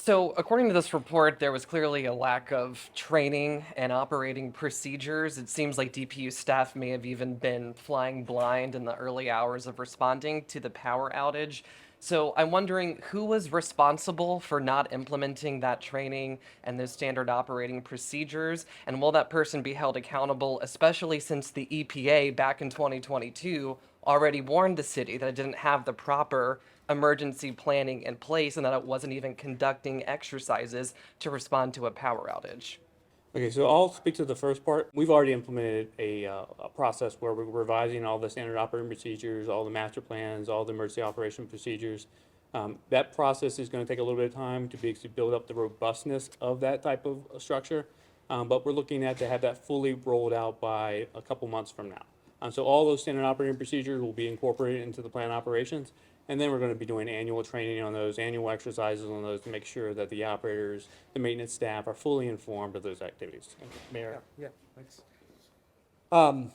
So, according to this report, there was clearly a lack of training and operating procedures. It seems like DPU staff may have even been flying blind in the early hours of responding to the power outage. So, I'm wondering who was responsible for not implementing that training and those standard operating procedures, and will that person be held accountable, especially since the EPA back in 2022 already warned the city that it didn't have the proper emergency planning in place and that it wasn't even conducting exercises to respond to a power outage. Okay, so I'll speak to the first part. We've already implemented a process where we're revising all the standard operating procedures, all the master plans, all the emergency operation procedures. That process is going to take a little bit of time to basically build up the robustness of that type of structure. But we're looking at to have that fully rolled out by a couple months from now. So all those standard operating procedures will be incorporated into the plan operations. And then we're going to be doing annual training on those, annual exercises on those to make sure that the operators, the maintenance staff are fully informed of those activities. Mayor? Yeah, thanks. Um,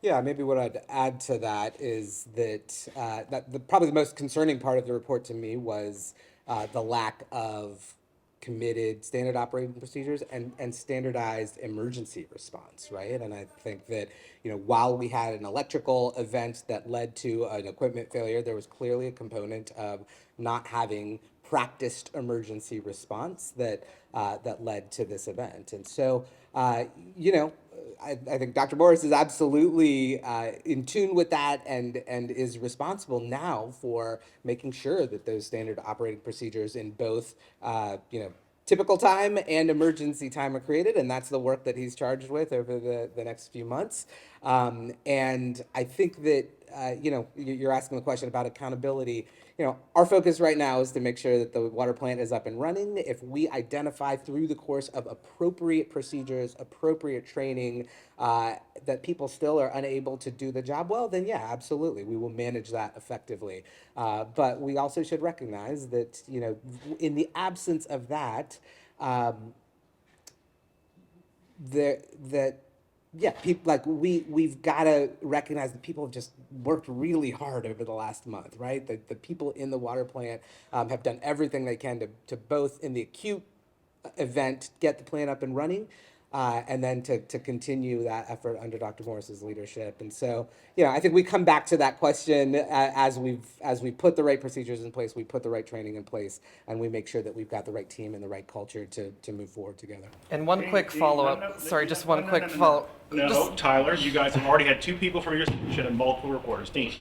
yeah, maybe what I'd add to that is that probably the most concerning part of the report to me was the lack of committed standard operating procedures and standardized emergency response, right? And I think that, while we had an electrical event that led to an equipment failure, there was clearly a component of not having practiced emergency response that led to this event. And so, you know, I think Dr. Morris is absolutely in tune with that and is responsible now for making sure that those standard operating procedures in both, typical time and emergency time are created, and that's the work that he's charged with over the next few months. And I think that, you're asking the question about accountability. Our focus right now is to make sure that the water plant is up and running. If we identify through the course of appropriate procedures, appropriate training, that people still are unable to do the job well, then yeah, absolutely, we will manage that effectively. But we also should recognize that, in the absence of that, there that yeah, people like we've got to recognize that people have just worked really hard over the last month, right? The people in the water plant have done everything they can to both in the acute event get the plant up and running, and then to continue that effort under Dr. Morris's leadership. And so, I think we come back to that question as we put the right procedures in place, we put the right training in place, and we make sure that we've got the right team and the right culture to move forward together. And one quick follow up. Sorry, just one quick follow. No, Tyler, you guys have already had two people from your should have multiple reporters. Dean.